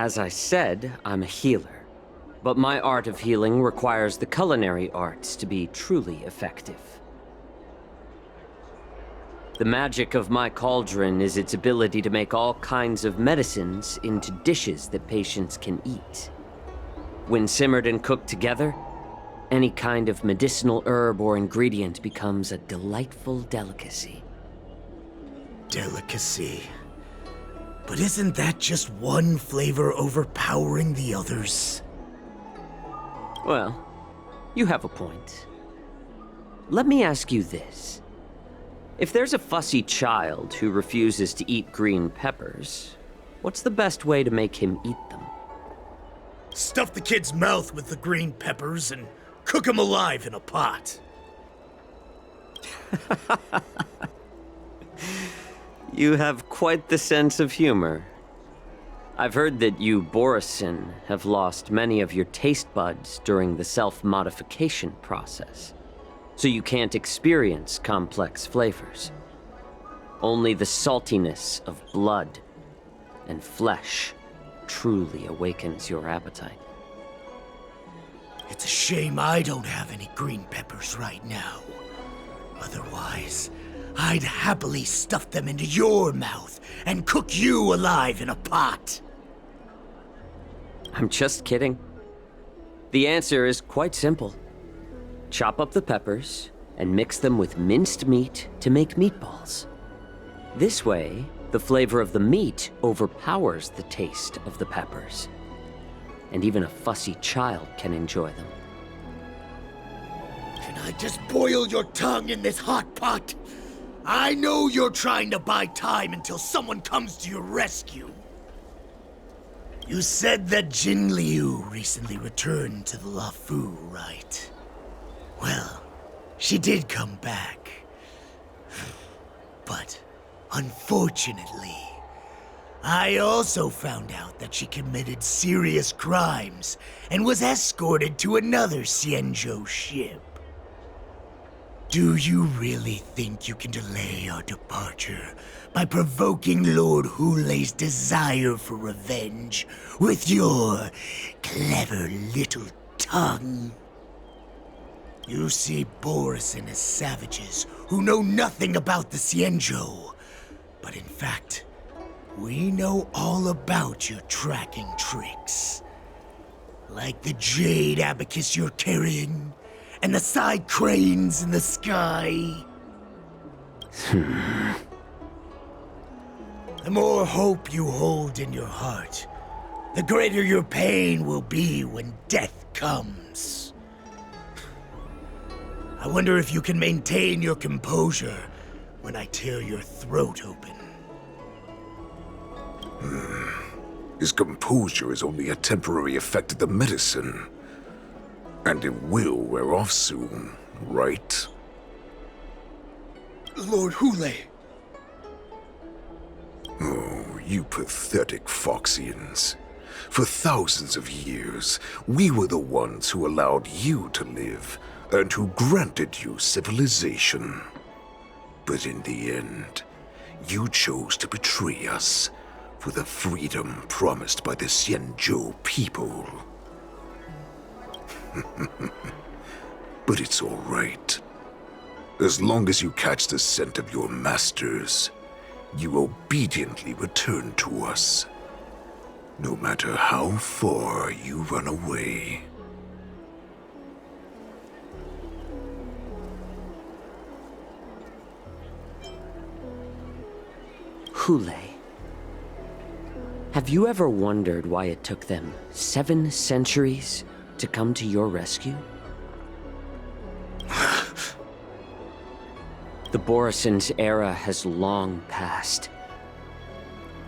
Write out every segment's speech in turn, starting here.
As I said, I'm a healer. But my art of healing requires the culinary arts to be truly effective. The magic of my cauldron is its ability to make all kinds of medicines into dishes that patients can eat. When simmered and cooked together, any kind of medicinal herb or ingredient becomes a delightful delicacy. Delicacy. But isn't that just one flavor overpowering the others? Well, you have a point. Let me ask you this. If there's a fussy child who refuses to eat green peppers, what's the best way to make him eat them? Stuff the kid's mouth with the green peppers and cook him alive in a pot. You have quite the sense of humor. I've heard that you, Borisin, have lost many of your taste buds during the self-modification process, so you can't experience complex flavors. Only the saltiness of blood and flesh truly awakens your appetite. It's a shame I don't have any green peppers right now. Otherwise, I'd happily stuff them into your mouth and cook you alive in a pot. I'm just kidding. The answer is quite simple. Chop up the peppers and mix them with minced meat to make meatballs. This way, the flavor of the meat overpowers the taste of the peppers. And even a fussy child can enjoy them. Can I just boil your tongue in this hot pot? I know you're trying to buy time until someone comes to your rescue. You said that Jin Liu recently returned to the Luofu, right? Well, she did come back. But, unfortunately, I also found out that she committed serious crimes and was escorted to another Xianzhou ship. Do you really think you can delay our departure by provoking Lord Hulei's desire for revenge with your clever little tongue? You see Borisin as savages who know nothing about the Xianzhou, but in fact, we know all about your tracking tricks. Like the jade abacus you're carrying, and the side cranes in the sky. The more hope you hold in your heart, the greater your pain will be when death comes. I wonder if you can maintain your composure when I tear your throat open. His composure is only a temporary effect of the medicine. And it will wear off soon, right? Lord Hulei! Oh, you pathetic Foxians. For thousands of years, we were the ones who allowed you to live, and who granted you civilization. But in the end, you chose to betray us for the freedom promised by the Xianzhou people. But it's all right. As long as you catch the scent of your masters, you obediently return to us. No matter how far you run away. Hulei. Have you ever wondered why it took them 7 centuries to come to your rescue? The Borisin's era has long passed.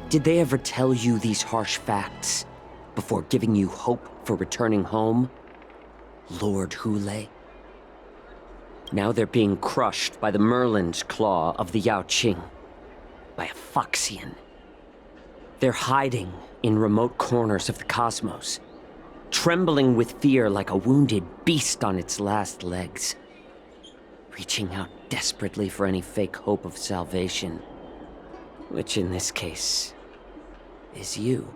Did they ever tell you these harsh facts before giving you hope for returning home, Lord Hulei? Now they're being crushed by the Merlin's claw of the Yaoqing, by a Foxian. They're hiding in remote corners of the cosmos, trembling with fear like a wounded beast on its last legs, reaching out desperately for any fake hope of salvation, which in this case is you.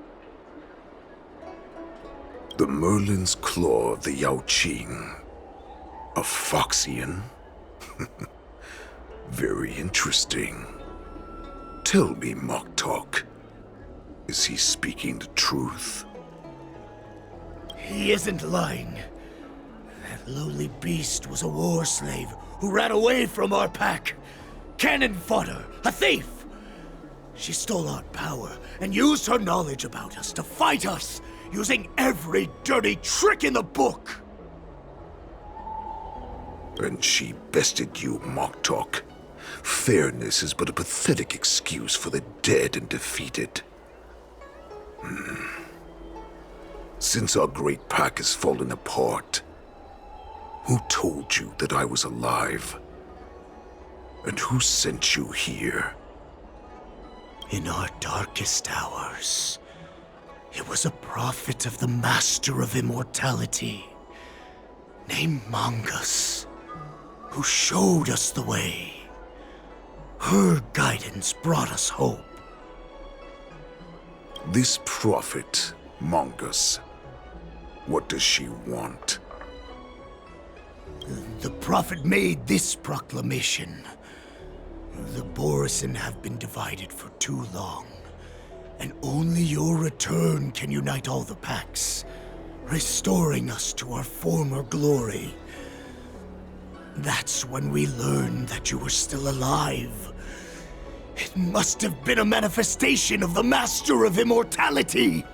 The Merlin's Claw of the Yao Qing. A Foxian? Very interesting. Tell me, Moktok, is he speaking the truth? He isn't lying. That lowly beast was a war slave who ran away from our pack. Cannon fodder, a thief! She stole our power and used her knowledge about us to fight us, using every dirty trick in the book! And she bested you, Moktok. Fairness is but a pathetic excuse for the dead and defeated. Since our great pack has fallen apart, who told you that I was alive? And who sent you here? In our darkest hours, it was a prophet of the Master of Immortality, named Mongus, who showed us the way. Her guidance brought us hope. This prophet, Mongus, what does she want? The prophet made this proclamation. The Borisin have been divided for too long, and only your return can unite all the packs, restoring us to our former glory. That's when we learned that you were still alive. It must have been a manifestation of the Master of Immortality!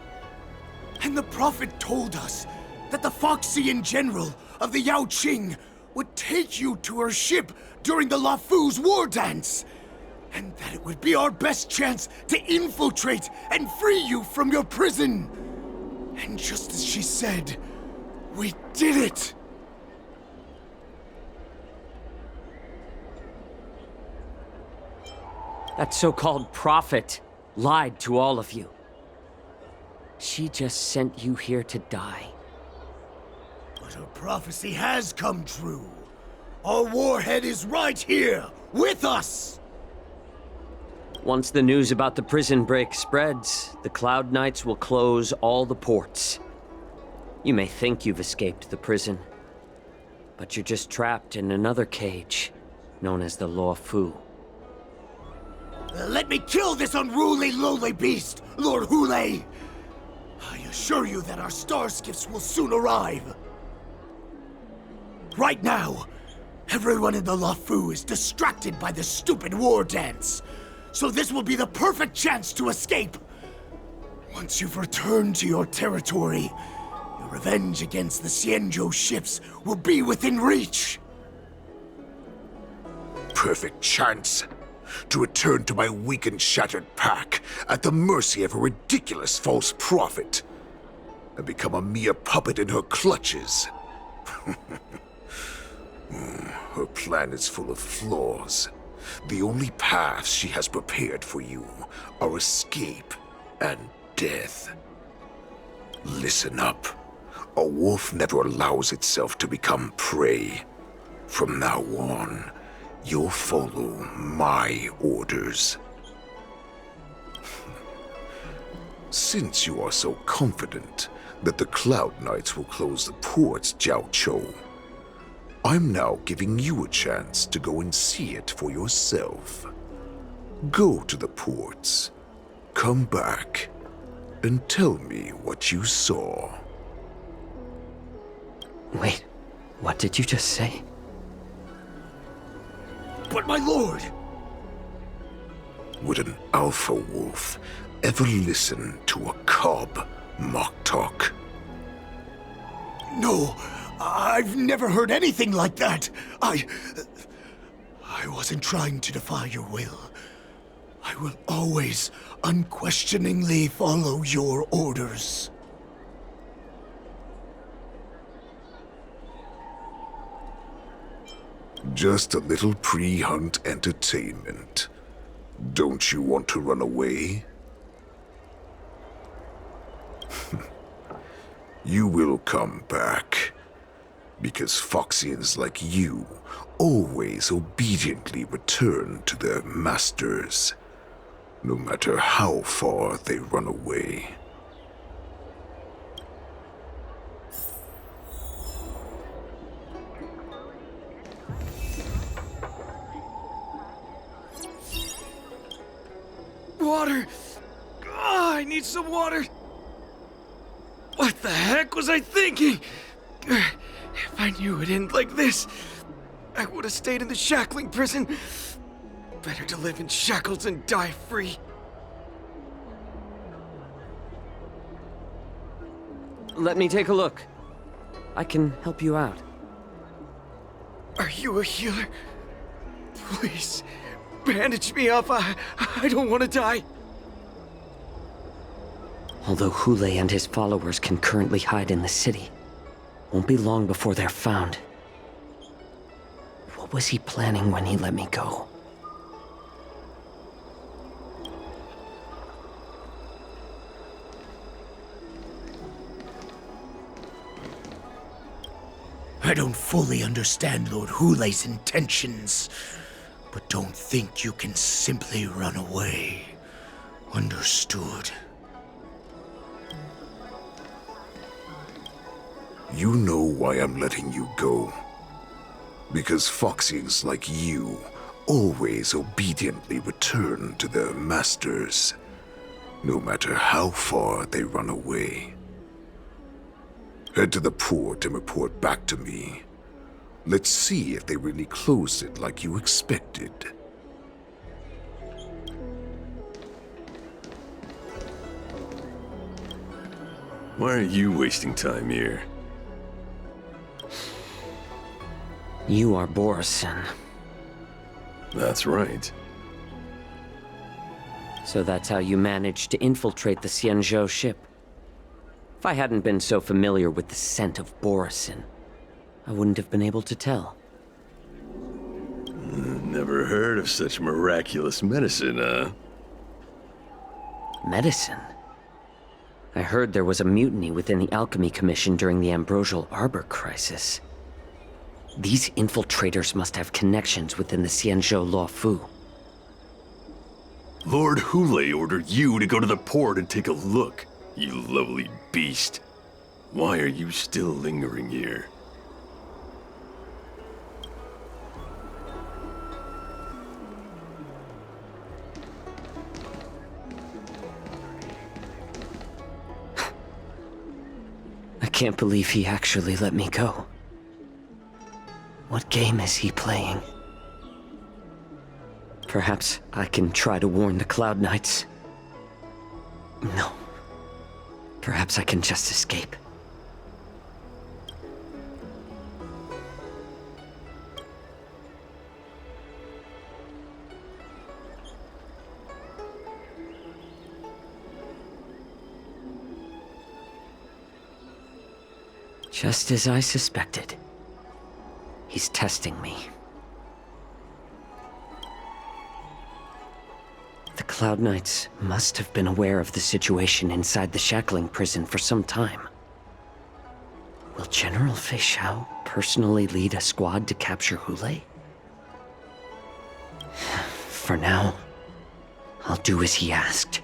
And the prophet told us that the Foxian general of the Yao Qing would take you to her ship during the Lafu's war dance, and that it would be our best chance to infiltrate and free you from your prison. And just as she said, we did it! That so-called prophet lied to all of you. She just sent you here to die. But her prophecy has come true. Our warhead is right here, with us! Once the news about the prison break spreads, the Cloud Knights will close all the ports. You may think you've escaped the prison, but you're just trapped in another cage, known as the Lafu. Let me kill this unruly, lowly beast, Lord Hule! I assure you that our star skiffs will soon arrive. Right now, everyone in the Lafu is distracted by the stupid war dance, so this will be the perfect chance to escape. Once you've returned to your territory, your revenge against the Xianzhou ships will be within reach. Perfect chance to return to my weak and shattered pack at the mercy of a ridiculous false prophet and become a mere puppet in her clutches. Her plan is full of flaws. The only paths she has prepared for you are escape and death. Listen up. A wolf never allows itself to become prey. From now on, you'll follow my orders. Since you are so confident that the Cloud Knights will close the ports, Jiao Chou, I'm now giving you a chance to go and see it for yourself. Go to the ports, come back, and tell me what you saw. Wait, what did you just say? But my lord! Would an alpha wolf ever listen to a cub, Moktok? No, I've never heard anything like that. I wasn't trying to defy your will. I will always unquestioningly follow your orders. Just a little pre-hunt entertainment. Don't you want to run away? You will come back. Because Foxians like you always obediently return to their masters, no matter how far they run away. water! I need some water! What the heck was I thinking? If I knew it'd end like this, I would have stayed in the shackling prison. Better to live in shackles than die free. Let me take a look. I can help you out. Are you a healer? Please, bandage me up. I don't want to die. Although Hule and his followers can currently hide in the city, won't be long before they're found. What was he planning when he let me go? I don't fully understand Lord Hule's intentions, but don't think you can simply run away. Understood. You know why I'm letting you go. Because Foxians like you always obediently return to their masters, no matter how far they run away. Head to the port and report back to me. Let's see if they really closed it like you expected. Why are you wasting time here? You are Borison. That's right. So that's how you managed to infiltrate the Xianzhou ship. If I hadn't been so familiar with the scent of Borison, I wouldn't have been able to tell. Never heard of such miraculous medicine, huh? Medicine? I heard there was a mutiny within the Alchemy Commission during the Ambrosial Arbor crisis. These infiltrators must have connections within the Xianzhou Luofu. Lord Hule ordered you to go to the port and take a look, you lovely beast. Why are you still lingering here? I can't believe he actually let me go. What game is he playing? Perhaps I can try to warn the Cloud Knights. No. Perhaps I can just escape. Just as I suspected. He's testing me. The Cloud Knights must have been aware of the situation inside the shackling prison for some time. Will General Fei Xiao personally lead a squad to capture Hule? For now, I'll do as he asked.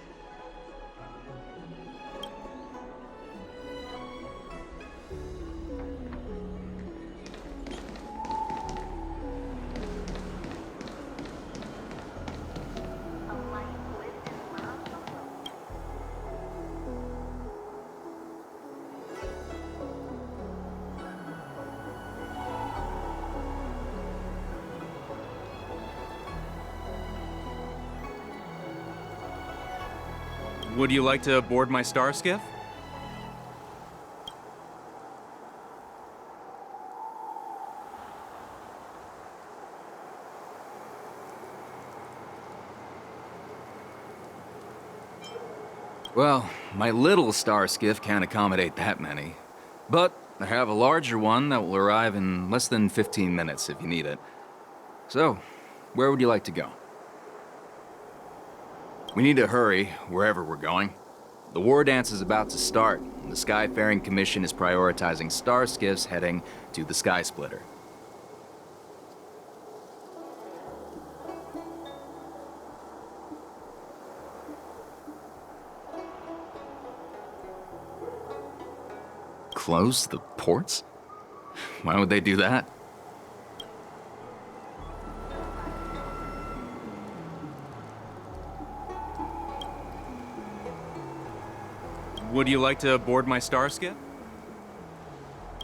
Would you like to board my star skiff? Well, my little star skiff can't accommodate that many. But I have a larger one that will arrive in less than 15 minutes if you need it. So, where would you like to go? We need to hurry, wherever we're going. The war dance is about to start, and the Skyfaring Commission is prioritizing star skiffs heading to the Sky Splitter. Close the ports? Why would they do that? Would you like to board my star skiff?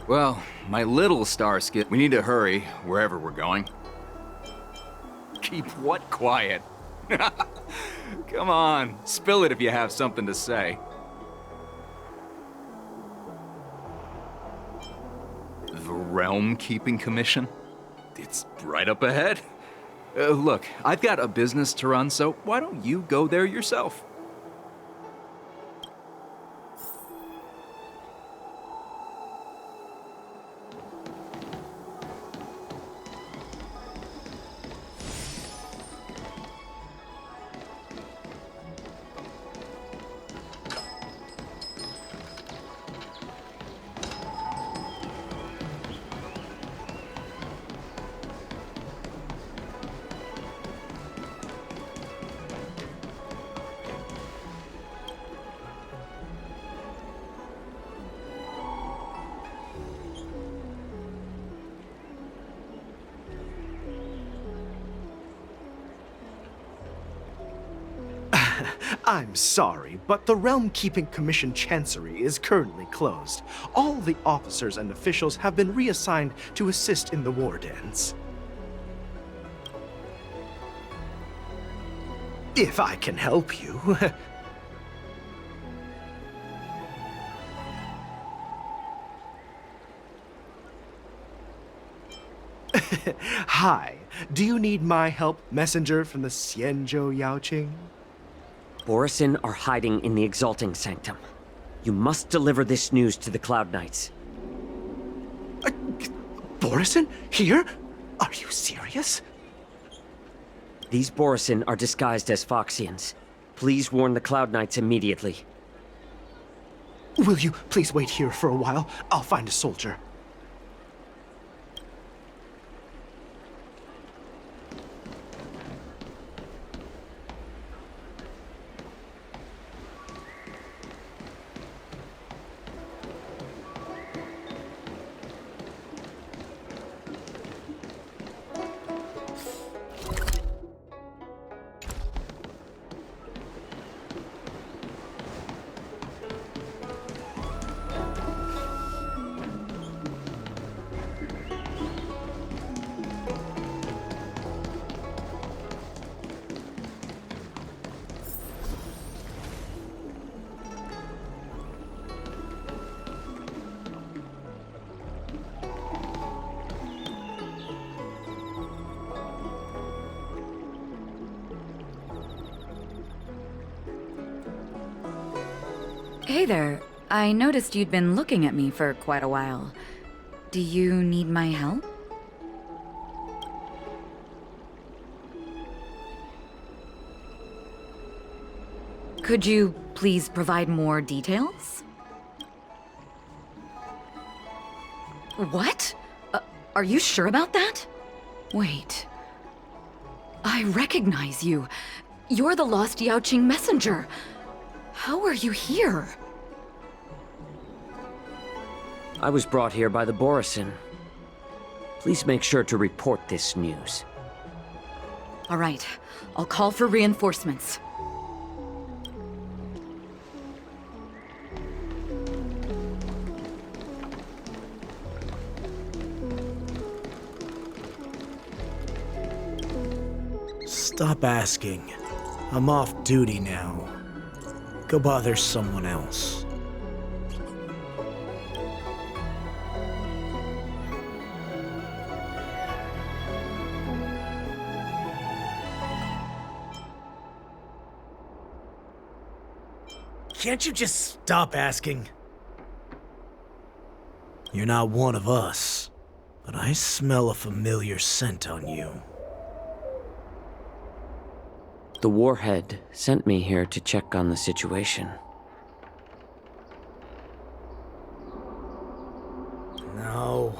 Well, my little star skiff. We need to hurry, wherever we're going. Keep what quiet? Come on, spill it if you have something to say. The Realm Keeping Commission? It's right up ahead. Look, I've got a business to run, so why don't you go there yourself? I'm sorry, but the Realm Keeping Commission Chancery is currently closed. All the officers and officials have been reassigned to assist in the war dens. If I can help you. Hi, do you need my help, messenger from the Xianzhou Yaoqing? Borisin are hiding in the Exalting Sanctum. You must deliver this news to the Cloud Knights. Borisin? Here? Are you serious? These Borisin are disguised as Foxians. Please warn the Cloud Knights immediately. Will you please wait here for a while? I'll find a soldier. Hey there. I noticed you'd been looking at me for quite a while. Do you need my help? Could you please provide more details? What? Are you sure about that? Wait. I recognize you. You're the lost Yaoqing messenger. How are you here? I was brought here by the Borisin. Please make sure to report this news. All right. I'll call for reinforcements. Stop asking. I'm off duty now. Go bother someone else. Can't you just stop asking? You're not one of us, but I smell a familiar scent on you. The Warhead sent me here to check on the situation. No,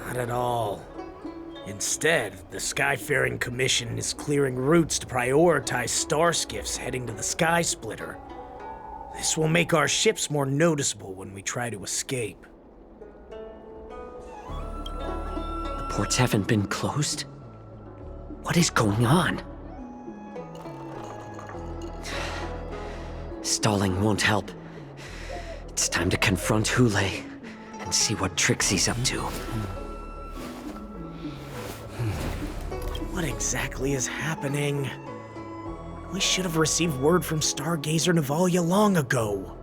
not at all. Instead, the Skyfaring Commission is clearing routes to prioritize star skiffs heading to the Sky Splitter. This will make our ships more noticeable when we try to escape. The ports haven't been closed? What is going on? Stalling won't help. It's time to confront Hule and see what tricks he's up to. What exactly is happening? We should have received word from Stargazer Navalia long ago.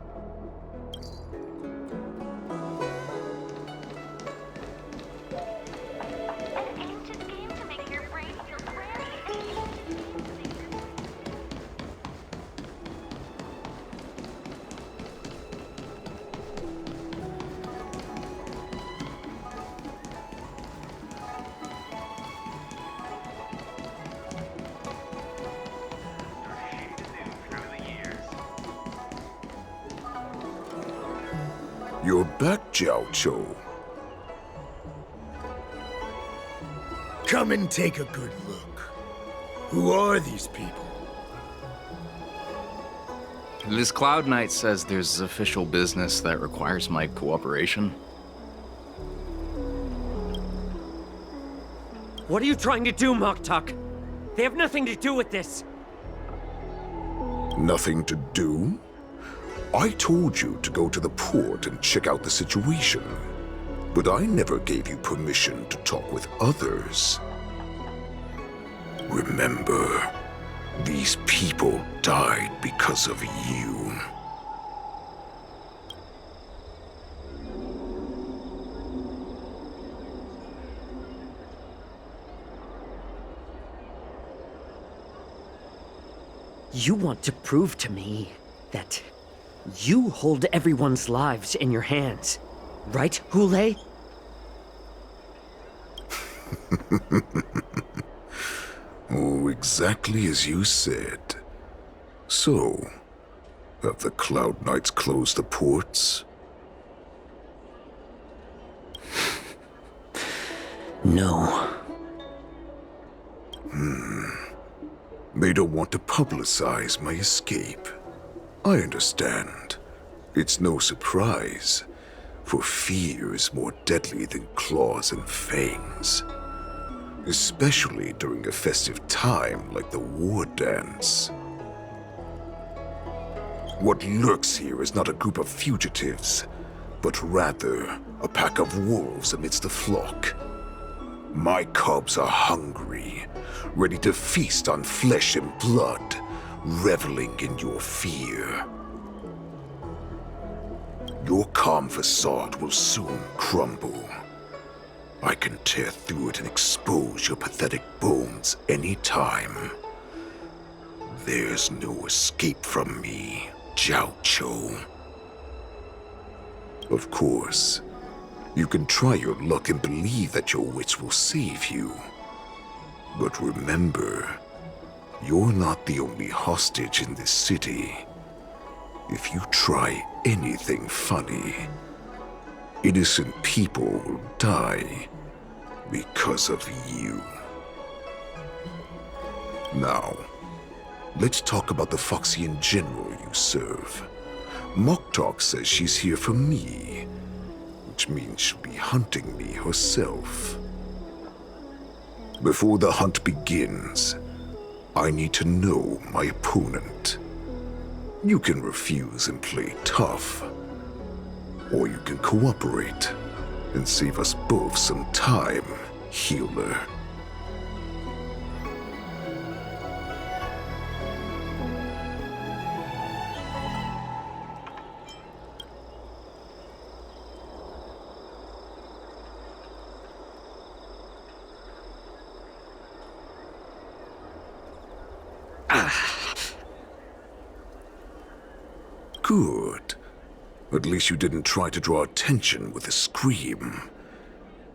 You're back, Jiao Cho. Come and take a good look. Who are these people? This Cloud Knight says there's official business that requires my cooperation. What are you trying to do, Moktok? They have nothing to do with this. Nothing to do? I told you to go to the port and check out the situation. But I never gave you permission to talk with others. Remember, these people died because of you. You want to prove to me that you hold everyone's lives in your hands, right, Hule? Oh, exactly as you said. So, have the Cloud Knights closed the ports? No. They don't want to publicize my escape. I understand. It's no surprise, for fear is more deadly than claws and fangs. Especially during a festive time like the war dance. What lurks here is not a group of fugitives, but rather a pack of wolves amidst the flock. My cubs are hungry, ready to feast on flesh and blood, reveling in your fear. Your calm facade will soon crumble. I can tear through it and expose your pathetic bones anytime. There's no escape from me, Jiao Cho. Of course, you can try your luck and believe that your wits will save you. But remember, you're not the only hostage in this city. If you try anything funny, innocent people will die because of you. Now, let's talk about the Foxian general you serve. Moktok says she's here for me, which means she'll be hunting me herself. Before the hunt begins, I need to know my opponent. You can refuse and play tough, or you can cooperate and save us both some time, healer. Good. At least you didn't try to draw attention with a scream.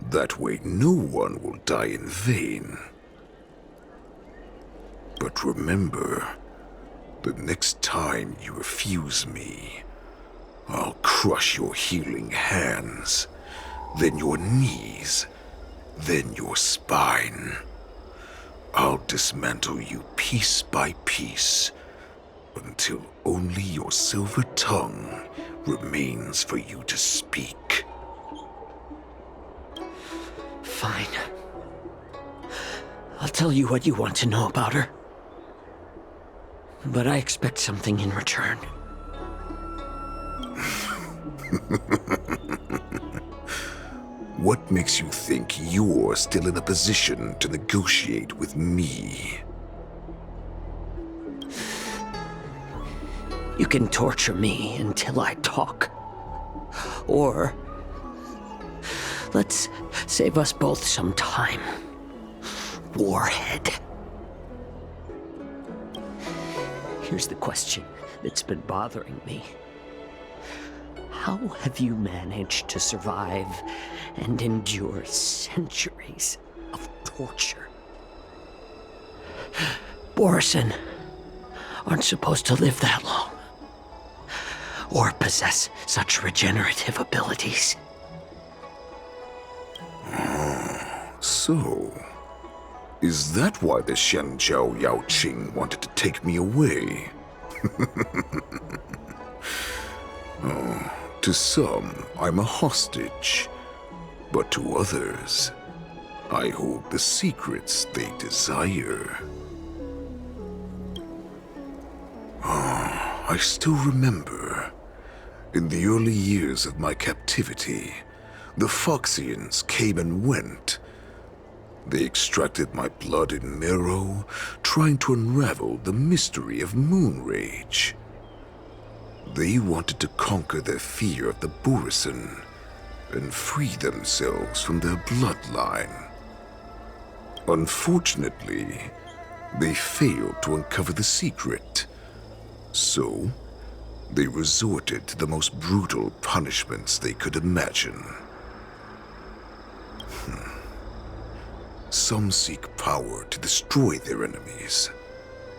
That way no one will die in vain. But remember, the next time you refuse me, I'll crush your healing hands, then your knees, then your spine. I'll dismantle you piece by piece, until only your silver tongue remains for you to speak. Fine. I'll tell you what you want to know about her. But I expect something in return. What makes you think you're still in a position to negotiate with me? You can torture me until I talk. Or let's save us both some time. Warhead. Here's the question that's been bothering me. How have you managed to survive and endure centuries of torture? Borisin aren't supposed to live that long, or possess such regenerative abilities. So, is that why the Shenjiao Yao Qing wanted to take me away? To some, I'm a hostage, but to others, I hold the secrets they desire. I still remember, in the early years of my captivity, the Foxians came and went. They extracted my blood and marrow, trying to unravel the mystery of moon rage. They wanted to conquer their fear of the Borisin and free themselves from their bloodline. Unfortunately, they failed to uncover the secret. So, they resorted to the most brutal punishments they could imagine. Some seek power to destroy their enemies,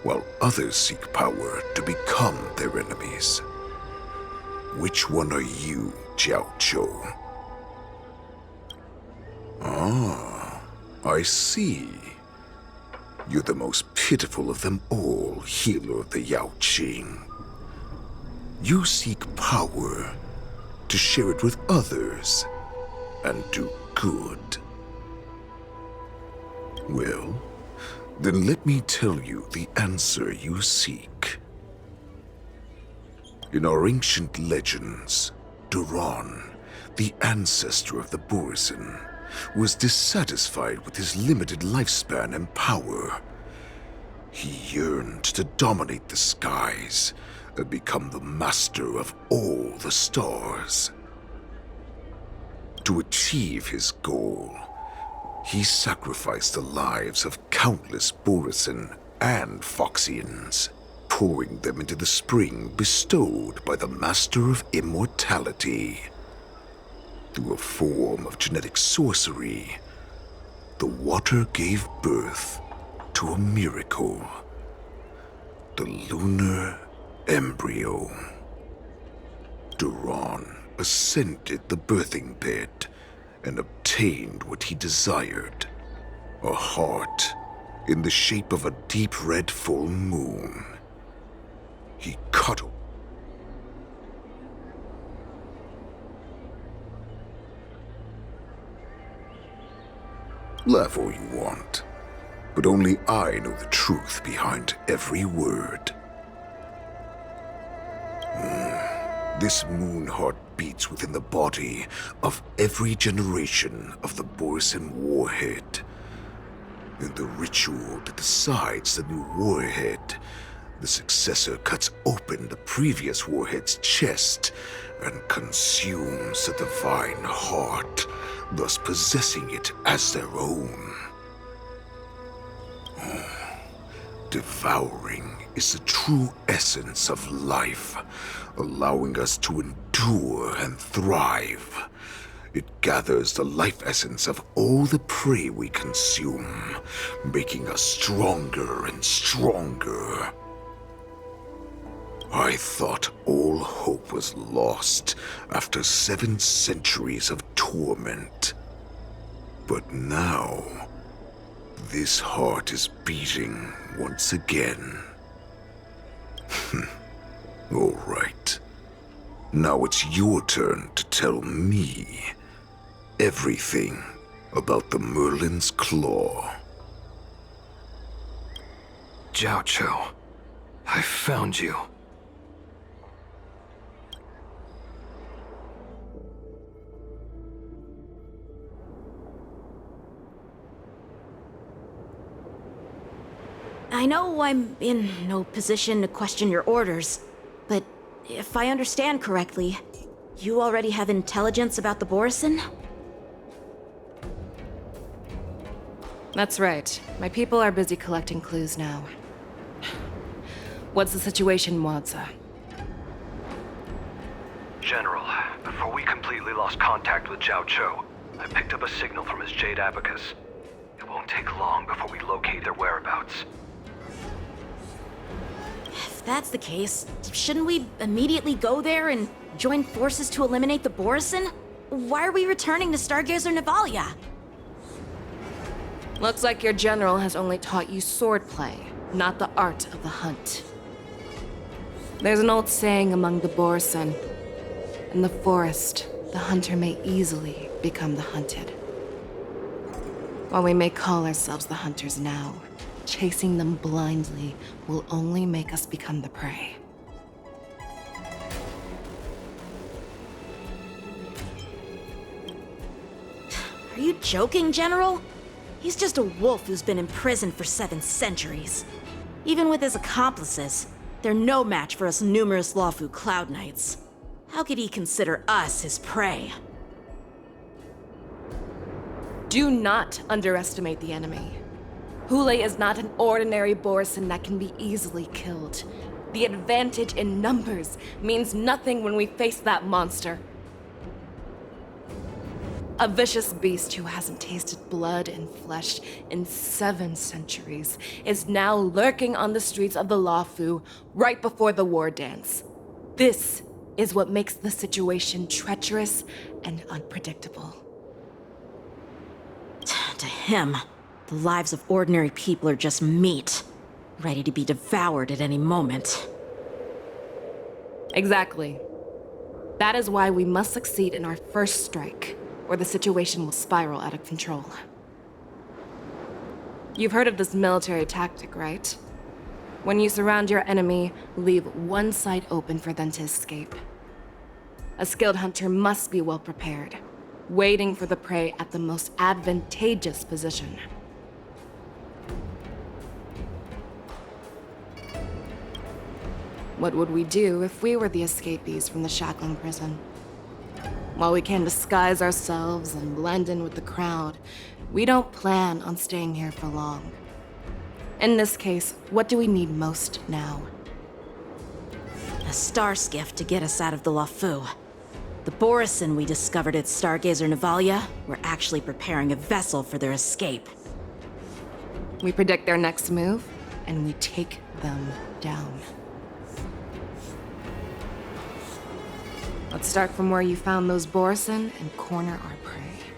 while others seek power to become their enemies. Which one are you, Jiao Zhou? Ah, I see. You're the most pitiful of them all, healer of the Yao Qing. You seek power to share it with others and do good. Well, then let me tell you the answer you seek. In our ancient legends, Duran, the ancestor of the Borisin, was dissatisfied with his limited lifespan and power. He yearned to dominate the skies and become the master of all the stars. To achieve his goal, he sacrificed the lives of countless Borisin and Foxians, pouring them into the spring bestowed by the Master of Immortality. Through a form of genetic sorcery, the water gave birth to a miracle. The lunar embryo. Duran ascended the birthing bed and obtained what he desired, a heart in the shape of a deep red full moon. He cuddled. Laugh all you want, but only I know the truth behind every word. This moon heart beats within the body of every generation of the Borisin warhead. In the ritual that decides the new warhead, the successor cuts open the previous warhead's chest and consumes the divine heart, thus possessing it as their own. Devouring is the true essence of life, allowing us to endure and thrive. It gathers the life essence of all the prey we consume, making us stronger and stronger. I thought all hope was lost after 7 centuries of torment. But now, this heart is beating once again. All right. Now it's your turn to tell me everything about the Merlin's Claw. Jiao Zhou, I found you. I know I'm in no position to question your orders, but if I understand correctly, you already have intelligence about the Borison? That's right. My people are busy collecting clues now. What's the situation, Wadza? General, before we completely lost contact with Zhao Cho, I picked up a signal from his Jade Abacus. It won't take long before we locate their whereabouts. If that's the case, shouldn't we immediately go there and join forces to eliminate the Borison? Why are we returning to Stargazer Navalia? Looks like your general has only taught you swordplay, not the art of the hunt. There's an old saying among the Borison. In the forest, the hunter may easily become the hunted. While we may call ourselves the hunters now, chasing them blindly will only make us become the prey. Are you joking, General? He's just a wolf who's been imprisoned for 7 centuries. Even with his accomplices, they're no match for us numerous Lawfu Cloud Knights. How could he consider us his prey? Do not underestimate the enemy. Hule is not an ordinary Borison that can be easily killed. The advantage in numbers means nothing when we face that monster. A vicious beast who hasn't tasted blood and flesh in 7 centuries is now lurking on the streets of the Lawfu right before the war dance. This is what makes the situation treacherous and unpredictable. To him, the lives of ordinary people are just meat, ready to be devoured at any moment. Exactly. That is why we must succeed in our first strike, or the situation will spiral out of control. You've heard of this military tactic, right? When you surround your enemy, leave one side open for them to escape. A skilled hunter must be well prepared, waiting for the prey at the most advantageous position. What would we do if we were the escapees from the shackling prison? While we can disguise ourselves and blend in with the crowd, we don't plan on staying here for long. In this case, what do we need most now? A star skiff to get us out of the Lawfu. The Borison we discovered at Stargazer Navalia were actually preparing a vessel for their escape. We predict their next move, and we take them down. Let's start from where you found those Borison and corner our prey.